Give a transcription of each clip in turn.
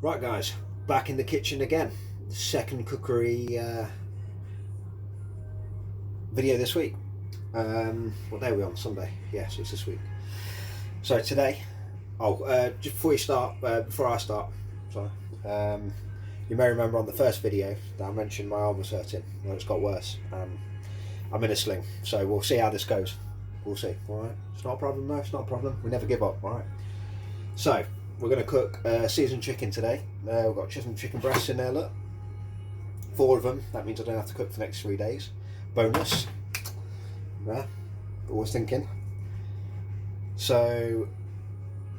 Right guys, back in the kitchen again. Second cookery video this week. What day are we on? Sunday. Yes, it's this week. So today, just before I start, sorry. You may remember on the first video that I mentioned my arm was hurting. Well, it's got worse. I'm in a sling, so we'll see how this goes. We'll see. All right, it's not a problem. No, it's not a problem. We never give up. All right. So we're going to cook seasoned chicken today. We've got chicken breasts in there, look. 4 of them. That means I don't have to cook for the next 3 days. Bonus. Yeah, always thinking. So,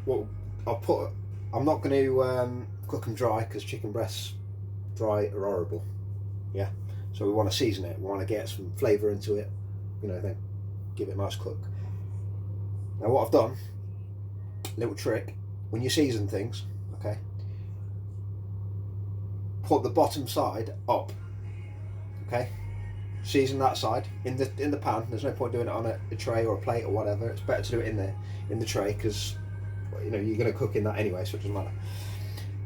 what I'm not going to cook them dry because chicken breasts dry are horrible. Yeah. So we want to season it. We want to get some flavour into it. Then give it a nice cook. Now what I've done, little trick. When you season things, okay, put the bottom side up, okay, season that side in the pan. There's no point doing it on a tray or a plate or whatever. It's better to do it in the tray because you're going to cook in that anyway, so it doesn't matter.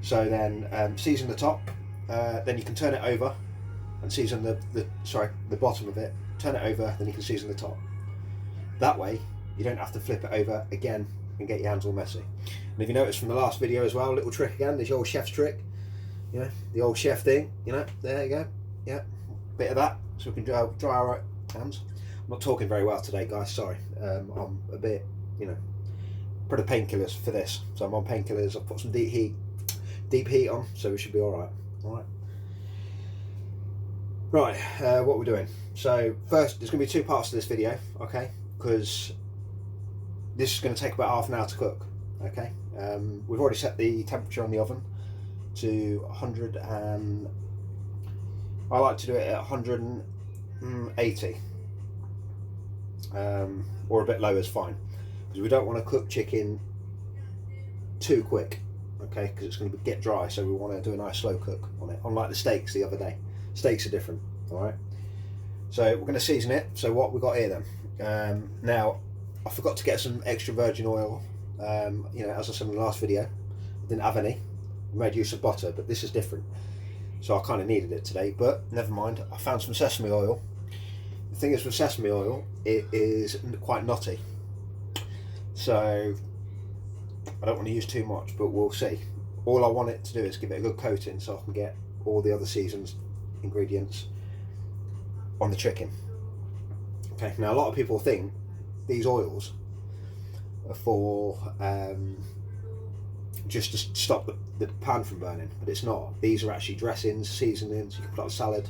So then season the top, then you can turn it over and season the bottom of it. Turn it over, then you can season the top. That way you don't have to flip it over again and get your hands all messy. And if you notice from the last video as well, little trick again, there's your old chef's trick, the old chef thing, there you go, yeah, bit of that, so we can dry our hands. I'm not talking very well today, guys, sorry. I'm a bit, put painkillers for this, so I'm on painkillers. I've put some deep heat on, so we should be alright. Right, what we're doing. So first, there's going to be 2 parts to this video, okay, because this is going to take about half an hour to cook, okay. We've already set the temperature on the oven to 100 and I like to do it at 180 or a bit lower is fine, because we don't want to cook chicken too quick, okay, because it's going to get dry, so we want to do a nice slow cook on it, unlike the steaks the other day. Steaks are different, alright. So we're going to season it. So what we got here then, now I forgot to get some extra virgin oil. As I said in the last video, I didn't have any. I made use of butter, but this is different. So I kind of needed it today, but never mind. I found some sesame oil. The thing is with sesame oil, it is quite nutty. So I don't want to use too much, but we'll see. All I want it to do is give it a good coating so I can get all the other seasons ingredients on the chicken. Okay, now a lot of people think these oils are for just to stop the pan from burning, but it's not. These are actually dressings, seasonings. You can put on salad,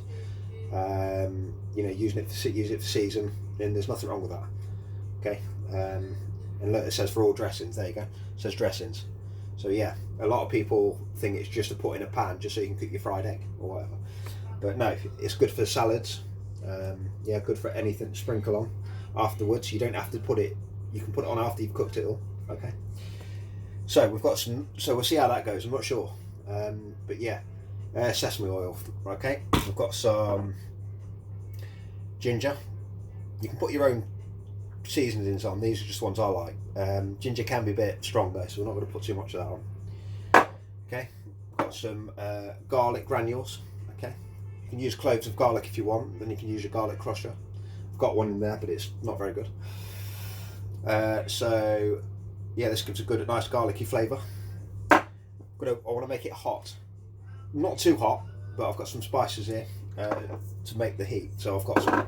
use it for season, and there's nothing wrong with that. Okay, and look, it says for all dressings. There you go. It says dressings. So yeah, a lot of people think it's just to put in a pan just so you can cook your fried egg or whatever. But no, it's good for salads. Good for anything to sprinkle on afterwards. You don't have to put it. You can put it on after you've cooked it all. Okay. So we've got some. So we'll see how that goes. I'm not sure. But yeah, sesame oil. Okay. We've got some ginger. You can put your own seasonings on. These are just ones I like. Ginger can be a bit strong though, so we're not going to put too much of that on. Okay. Got some garlic granules. Okay. You can use cloves of garlic if you want. Then you can use your garlic crusher. I've got one in there, but it's not very good. So yeah, this gives a nice garlicky flavour. I want to make it hot, not too hot, but I've got some spices here to make the heat. So I've got some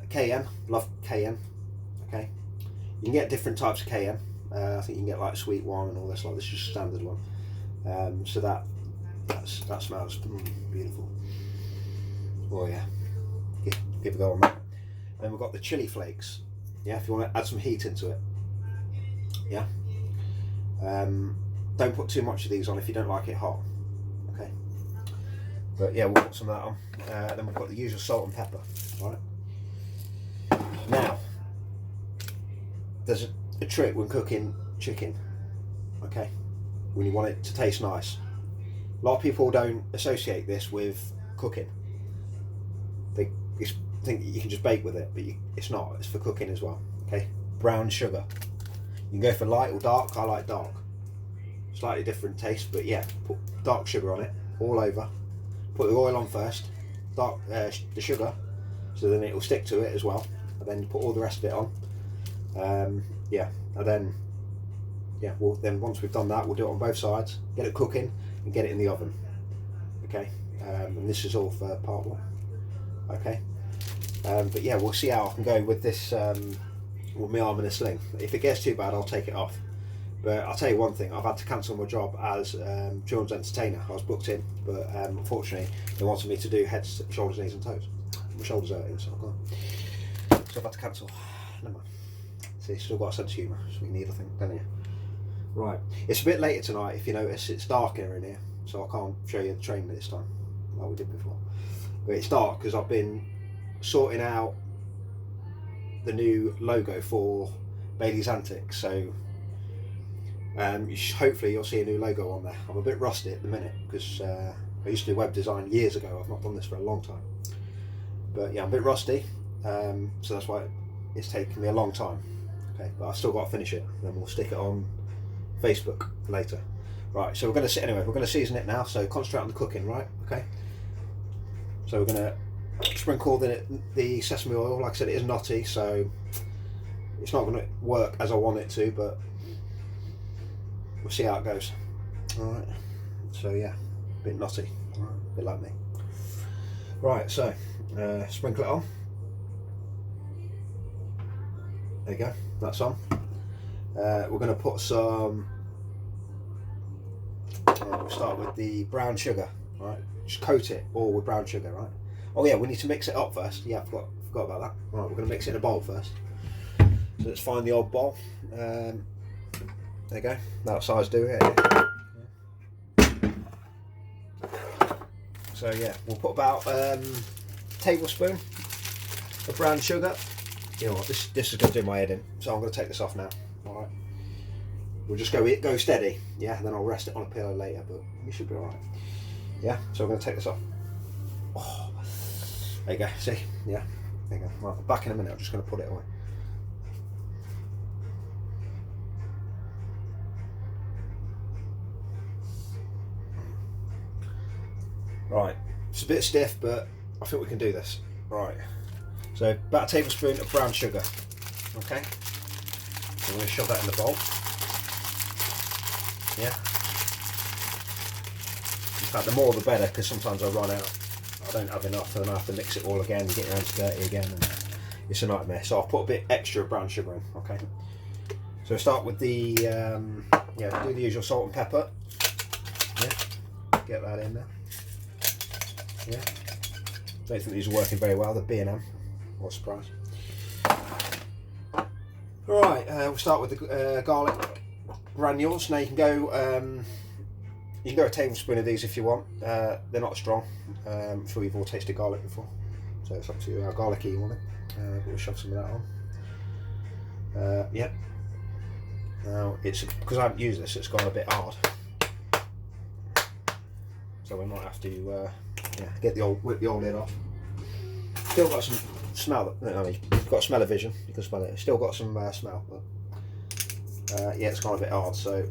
cayenne. Love cayenne. Okay, you can get different types of cayenne. I think you can get like a sweet one and all this. Like this is just a standard one. So that smells beautiful. Oh yeah, give a go on that. Then we've got the chili flakes. Yeah, if you want to add some heat into it. Yeah. Don't put too much of these on if you don't like it hot. Okay. But yeah, we'll put some of that on. Then we've got the usual salt and pepper. All right. Now, there's a trick when cooking chicken. Okay. When you want it to taste nice. A lot of people don't associate this with cooking. They think you can just bake with it, but it's not. It's for cooking as well. Okay. Brown sugar. You can go for light or dark. I like dark. slightly different taste, but yeah, put dark sugar on it all over. Put the oil on first, the sugar, so then it will stick to it as well, and then you put all the rest of it on. Yeah, and then then once we've done that, we'll do it on both sides, get it cooking, and get it in the oven. Okay, and this is all for part one. Okay, but yeah, we'll see how I can go with this with my arm in a sling. If it gets too bad, I'll take it off. But I'll tell you one thing, I've had to cancel my job as children's entertainer. I was booked in, but unfortunately they wanted me to do heads, shoulders, knees and toes. My shoulders are hurting, so I can't. So I've had to cancel. Never mind. See, still got a sense of humour. That's what you need, I think, don't you? Right, it's a bit later tonight, if you notice. It's darker in here, so I can't show you the train this time, like we did before. But it's dark because I've been sorting out the new logo for Bailey's Antics, so hopefully you'll see a new logo on there. I'm a bit rusty at the minute because I used to do web design years ago. I've not done this for a long time, but yeah, I'm a bit rusty, so that's why it's taken me a long time. Okay, but I've still got to finish it, then we'll stick it on Facebook later. Right, so we're going to season it now, so concentrate on the cooking, right? Okay, so we're going to sprinkle the sesame oil. Like I said, it is nutty, so it's not going to work as I want it to, but we'll see how it goes. Alright, so yeah, a bit nutty, a bit like me. Right, so sprinkle it on. There you go, that's on. We're going to put some, we'll start with the brown sugar, right? Just coat it all with brown sugar, right? Oh yeah, we need to mix it up first. Yeah, I forgot about that. Right, we're going to mix it in a bowl first. So let's find the old bowl. There you go, that's how I was doing it. So yeah, we'll put about a tablespoon of brown sugar. You know what, this is going to do my head in, so I'm going to take this off now. Alright, we'll just go steady, yeah, and then I'll rest it on a pillow later, but we should be alright. Yeah, so I'm going to take this off. Oh, there you go, see, yeah, there you go. Right, back in a minute, I'm just going to put it away. Right, it's a bit stiff, but I think we can do this. Right, so about a tablespoon of brown sugar. Okay, I'm going to shove that in the bowl. Yeah. In fact, the more the better, because sometimes I run out. I don't have enough, and then I have to mix it all again and get your hands dirty again, and it's a nightmare. So I'll put a bit extra of brown sugar in. Okay. So start with the do the usual salt and pepper. Yeah. Get that in there. Yeah. Don't think these are working very well. The B&M. What a surprise. Right, we'll start with the garlic granules. Now you can go a tablespoon of these if you want. They're not strong. I'm sure you've all tasted garlic before, so it's up to you how garlicky you want it. But we'll shove some of that on. Yeah. Now it's because I haven't used this, it's gone a bit hard, so we might have to whip the old lid off. Still got some smell. I mean, you've got a smell of vision. You can smell it. It's still got some smell, but yeah, it's gone a bit hard. So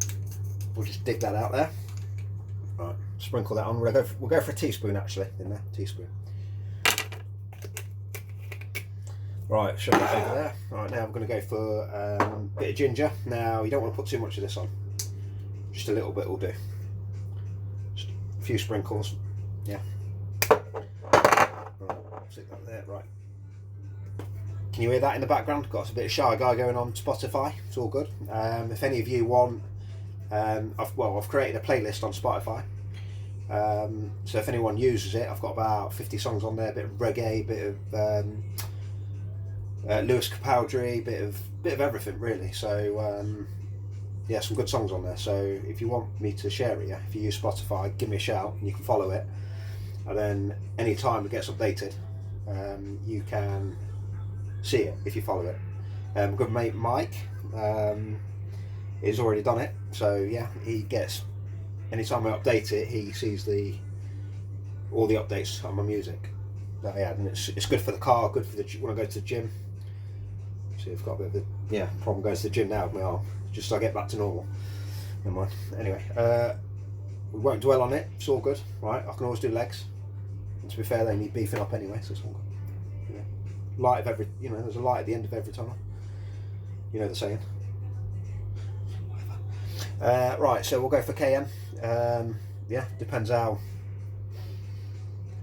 we'll just dig that out there. Right, sprinkle that on. We'll go for a teaspoon actually in there. Teaspoon. Right, shove that over there. Right, now I'm going to go for a bit of ginger. Now you don't want to put too much of this on. Just a little bit will do. Just a few sprinkles. Yeah. Stick that there. Right. Can you hear that in the background? Got a bit of Shy Guy going on Spotify. It's all good. If any of you want, I've created a playlist on Spotify. So if anyone uses it, I've got about 50 songs on there. A bit of reggae, bit of Lewis Capaldi, bit of everything really. So yeah, some good songs on there. So if you want me to share it, yeah, if you use Spotify, give me a shout and you can follow it. And then any time it gets updated, you can see it if you follow it. Good mate Mike has already done it, so yeah, he gets, anytime I update it, he sees all the updates on my music that I had, and it's good for the car, good for when I go to the gym. See, I've got a bit of a problem going to the gym now with my arm, just so I get back to normal. Never mind. Anyway, we won't dwell on it. It's all good, right? I can always do legs. And to be fair, they need beefing up anyway, so it's all good. Yeah. Light of every, there's a light at the end of every tunnel. You know the saying. Right, so we'll go for KM. Yeah, depends how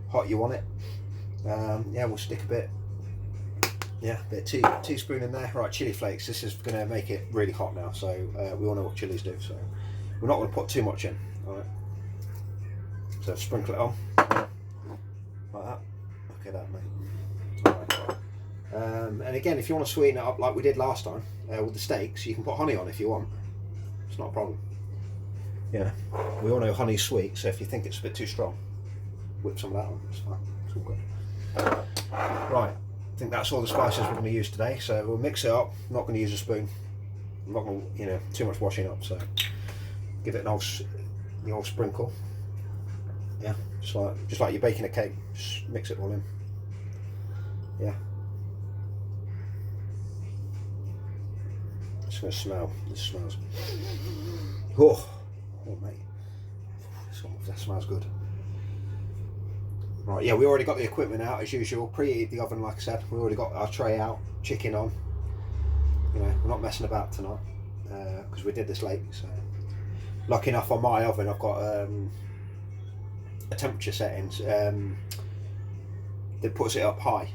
hot you want it. Yeah, we'll stick a bit. Yeah, a bit teaspoon in there. Right, chili flakes. This is going to make it really hot now, so we all know what chilies do. So we're not going to put too much in. All right. So sprinkle it on like that. Look at that, mate. All right. And again, if you want to sweeten it up like we did last time with the steaks, you can put honey on if you want. It's not a problem. Yeah, we all know honey's sweet, so if you think it's a bit too strong, whip some of that on. It's fine. It's all good. Right. I think that's all the spices we're going to use today, so we'll mix it up. I'm not going to use a spoon. I'm not going to, too much washing up, so give it the old sprinkle. Yeah, just like you're baking a cake, just mix it all in. Yeah. It's going to smell. It smells. Oh mate, that smells good. Right, yeah, we already got the equipment out as usual. Preheat the oven, like I said. We already got our tray out, chicken on. We're not messing about tonight because we did this late. So, lucky enough on my oven, I've got a temperature settings that puts it up high.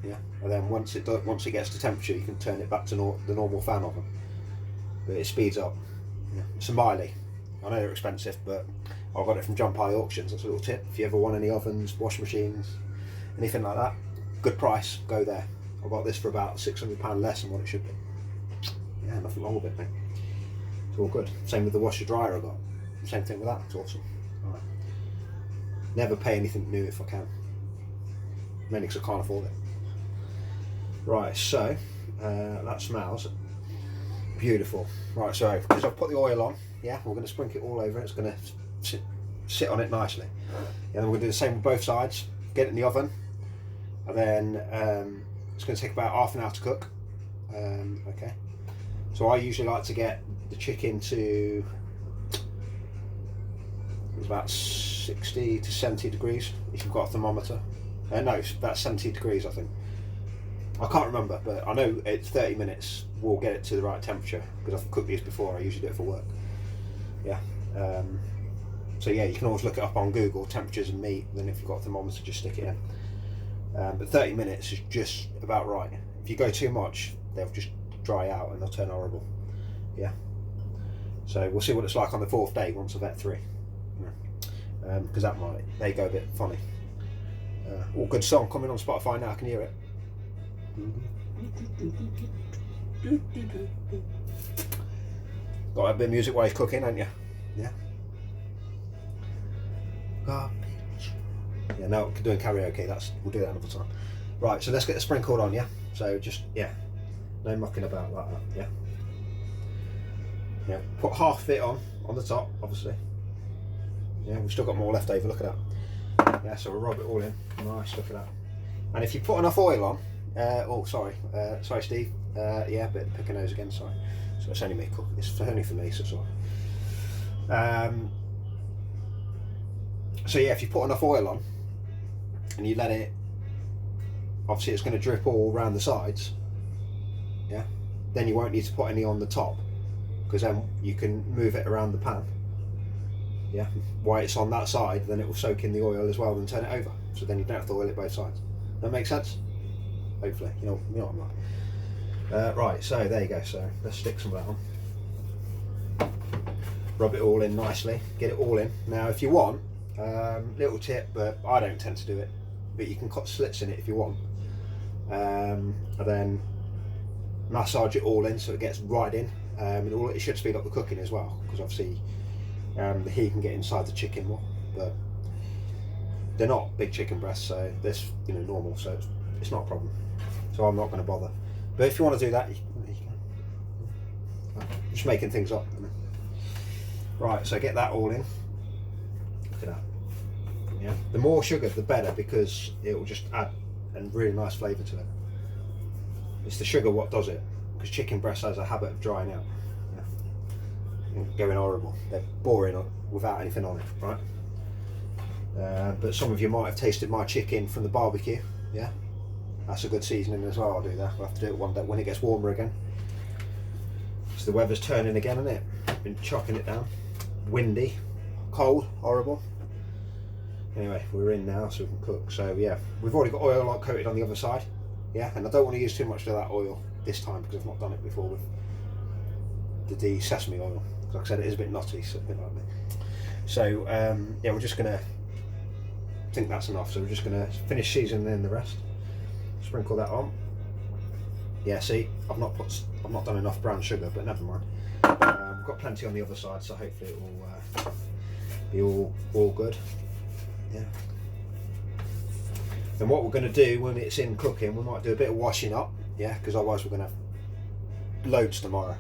Yeah, and then once it gets to temperature, you can turn it back to the normal fan oven. But it speeds up. Yeah. It's a Miley. I know they're expensive, but I got it from Jump High Auctions. That's a little tip. If you ever want any ovens, washing machines, anything like that, good price, go there. I got this for about £600 less than what it should be. Yeah, nothing wrong with it, mate. It's all good. Same with the washer dryer I got. Same thing with that. It's awesome. All right. Never pay anything new if I can. Mainly because I can't afford it. Right, so that smells beautiful. Right, so because I've put the oil on, yeah, we're going to sprinkle it all over. It's going to sit on it nicely. Yeah, then we're going to do the same with both sides. Get it in the oven, and then it's going to take about half an hour to cook. Okay, so I usually like to get the chicken to it's about 60 to 70 degrees if you've got a thermometer. No, it's about 70 degrees I think. I can't remember, but I know it's 30 minutes. We'll get it to the right temperature because I've cooked these before. I usually do it for work. Yeah. So yeah, you can always look it up on Google, temperatures of meat. Then if you've got a thermometer, just stick it in. But 30 minutes is just about right. If you go too much, they'll just dry out and they'll turn horrible. Yeah. So we'll see what it's like on the 4th day once I've had 3. Because they go a bit funny. All good song coming on Spotify now. I can hear it. Got a bit of music while you're cooking, ain't you? Yeah. Yeah, no, doing karaoke, we'll do that another time. Right, so let's get the sprinkled on, yeah? So just, no mucking about like that, yeah? Yeah, put half of it on the top, obviously. Yeah, we've still got more left over, look at that. Yeah, so we'll rub it all in. Nice, look at that. And if you put enough oil on, sorry Steve, yeah, bit of pick a nose again, sorry. So it's only me cooking, it's only for me, so it's all right. So yeah, if you put enough oil on, and you let it, obviously it's going to drip all around the sides, yeah, then you won't need to put any on the top, because then you can move it around the pan, yeah, while it's on that side, then it will soak in the oil as well and turn it over, so then you don't have to oil it both sides. That makes sense? Hopefully, you know what I'm like. Right, so there you go, so let's stick some of that on. Rub it all in nicely, get it all in. Now if you want, little tip, but I don't tend to do it, but you can cut slits in it if you want, and then massage it all in so it gets right in, and it should speed up the cooking as well, because obviously the heat can get inside the chicken more, but they're not big chicken breasts, so this normal, so it's not a problem, so I'm not going to bother. But if you want to do that, you can. Just making things up, right, so get that all in. Look at that. Yeah, the more sugar the better, because it will just add a really nice flavour to it. It's the sugar what does it, because chicken breast has a habit of drying out. going horrible. They're boring without anything on it, right? But some of you might have tasted my chicken from the barbecue. Yeah, that's a good seasoning as well. I'll do that. We'll have to do it one day when it gets warmer again. So the weather's turning again, isn't it? Been chopping it down. Windy, cold, horrible. Anyway, we're in now, so we can cook. So yeah, we've already got oil like coated on the other side. Yeah, and I don't want to use too much of that oil this time because I've not done it before with the sesame oil. Like I said, it is a bit nutty, so a bit like me. So yeah, we're just gonna think that's enough. So we're just gonna finish seasoning in the rest. Sprinkle that on. Yeah, see, I've not done enough brown sugar, but never mind. We've got plenty on the other side, so hopefully it will be all good. Yeah. And what we're going to do when it's in cooking, we might do a bit of washing up, yeah, because otherwise we're going to have loads tomorrow.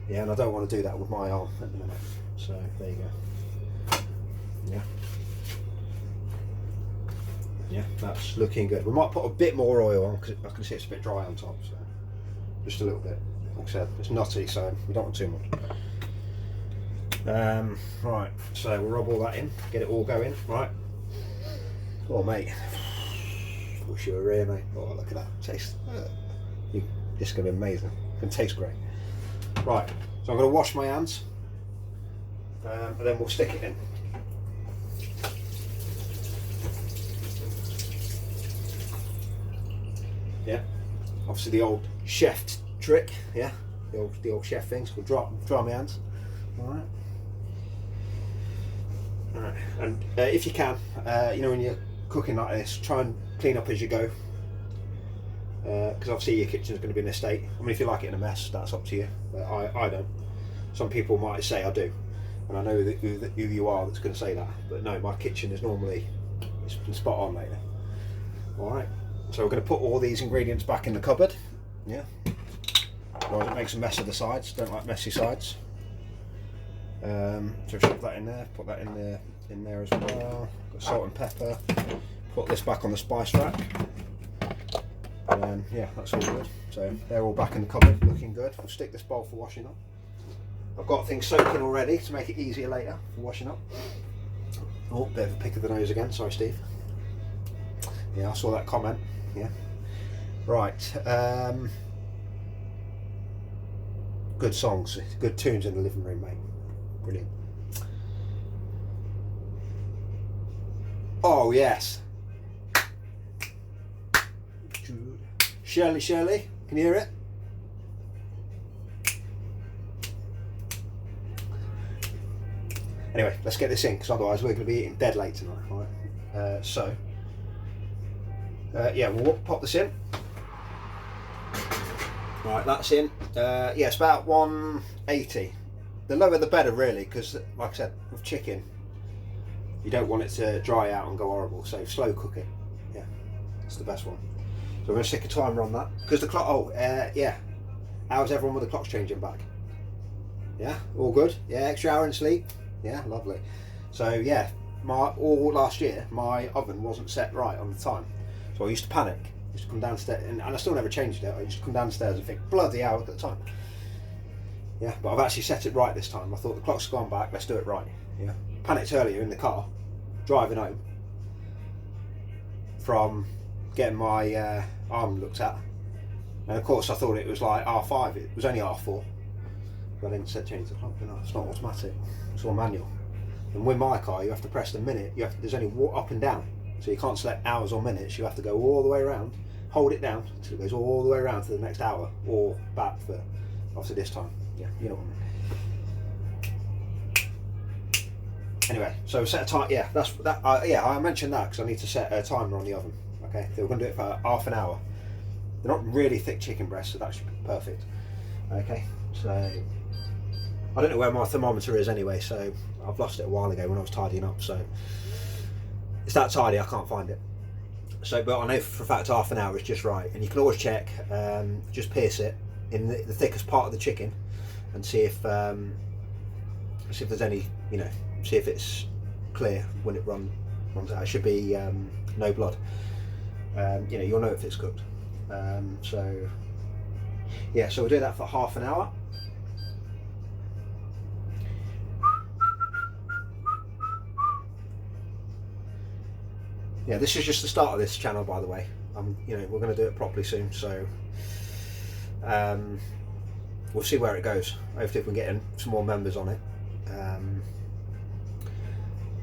Yeah, and I don't want to do that with my arm at the minute. So there you go. Yeah. Yeah, that's looking good. We might put a bit more oil on because I can see it's a bit dry on top, so just a little bit. Like I said, it's nutty, so we don't want too much. Right, so we'll rub all that in, get it all going. Right. Oh mate, wish you were here, mate. Oh, look at that taste. This is going to be amazing. It's going to taste great. Right, so I'm going to wash my hands, and then we'll stick it in. Yeah, obviously the old chef trick. Yeah, the old chef things. We'll dry my hands. All right. All right, and if you can, you know, when you're cooking like this, try and clean up as you go. Because obviously your kitchen's going to be in a state. I mean, if you like it in a mess, that's up to you. But I don't. Some people might say I do, and I know that who you are that's going to say that. But no, my kitchen is normally it's been spot on lately. All right. So we're going to put all these ingredients back in the cupboard. Yeah. Otherwise it makes a mess of the sides. Don't like messy sides. So shove that in there. Put that in there as well. Got salt and pepper. Put this back on the spice rack. And then yeah, that's all good. So they're all back in the cupboard, looking good. We'll stick this bowl for washing up. I've got things soaking already to make it easier later for washing up. Oh, bit of a pick of the nose again. Sorry, Steve. Yeah, I saw that comment. Yeah. Right. Good songs, good tunes in the living room, mate. Brilliant. Oh yes. Shirley, can you hear it? Anyway, let's get this in because otherwise we're going to be eating dead late tonight. All right. Yeah, we'll pop this in. Right, that's in. Yeah, it's about 180. The lower the better, really, because, like I said, with chicken, you don't want it to dry out and go horrible. So slow cook it. Yeah, it's the best one. So we're going to stick a timer on that because the clock. Oh, yeah. How's everyone with the clocks changing back? Yeah, all good. Yeah, extra hour in sleep. Yeah, lovely. So yeah, all last year my oven wasn't set right on the time, so I used to panic. I used to come downstairs, and I still never changed it. I used to come downstairs and think, bloody hell, look at the time. Yeah, but I've actually set it right this time. I thought the clock's gone back, let's do it right. Yeah, panicked earlier in the car, driving home from getting my arm looked at, and of course I thought it was like R5. It was only R4. But I didn't change the clock. No, it's not automatic. It's all manual. And with my car, you have to press the minute. There's only up and down, so you can't select hours or minutes. You have to go all the way around, hold it down until it goes all the way around to the next hour, or back for obviously this time. Yeah, you know what I mean. Anyway, so set a time. Yeah, that's that. Yeah, I mentioned that because I need to set a timer on the oven. Okay, we're going to do it for half an hour. They're not really thick chicken breasts, so that should be perfect. Okay, so I don't know where my thermometer is anyway, so I've lost it a while ago when I was tidying up, so it's that tidy I can't find it. So, but I know for a fact half an hour is just right, and you can always check, just pierce it in the thickest part of the chicken and see if there's any, you know, see if it's clear when it runs out. It should be no blood. You know, you'll know if it's cooked. So yeah, so we'll do that for half an hour. yeah, this is just the start of this channel, by the way. You know, we're going to do it properly soon, so we'll see where it goes. Hopefully, if we get some more members on it,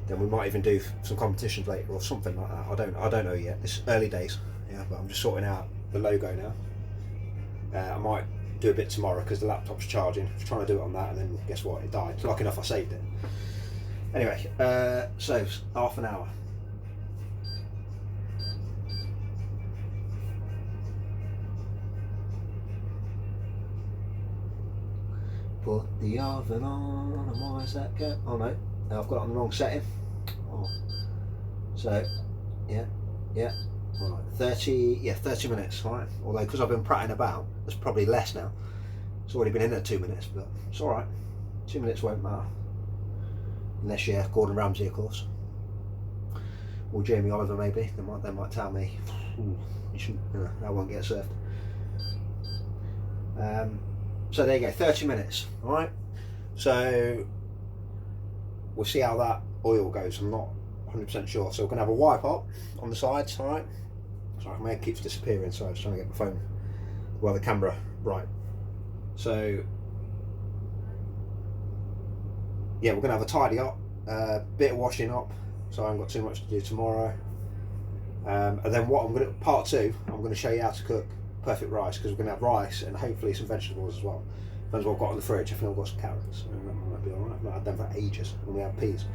then we might even do some competitions later or something like that. I don't know yet. It's early days, yeah. But I'm just sorting out the logo now. I might do a bit tomorrow because the laptop's charging. I was trying to do it on that, and then guess what? It died. Lucky enough, I saved it. Anyway, so half an hour. Put the oven on, and why is that go? Oh no, I've got it on the wrong setting. Oh. So, yeah, right, 30 minutes, right? Although, because I've been prattling about, it's probably less now. It's already been in there 2 minutes, but it's alright. 2 minutes won't matter. Unless you're Gordon Ramsay, of course. Or Jamie Oliver, maybe. They might tell me, you shouldn't, that won't get served. So there you go, 30 minutes, alright? So we'll see how that oil goes. I'm not 100% sure. So we're going to have a wipe up on the sides, alright? Sorry, my head keeps disappearing, so I was trying to get my phone, well, the camera right. So yeah, we're going to have a tidy up, bit of washing up, so I haven't got too much to do tomorrow. And then part two, I'm going to show you how to cook perfect rice, because we're going to have rice and hopefully some vegetables as well. Depends what I've got in the fridge. I think I've got some carrots, so that might be alright. I've not had them for ages, and we have peas.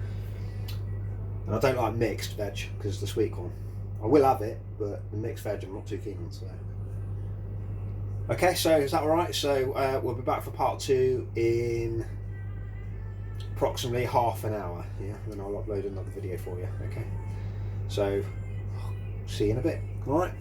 And I don't like mixed veg because it's the sweet corn. I will have it, but the mixed veg I'm not too keen on. So okay, so is that alright? So we'll be back for part two in approximately half an hour. Yeah, and then I'll upload another video for you. Okay, so see you in a bit. Alright.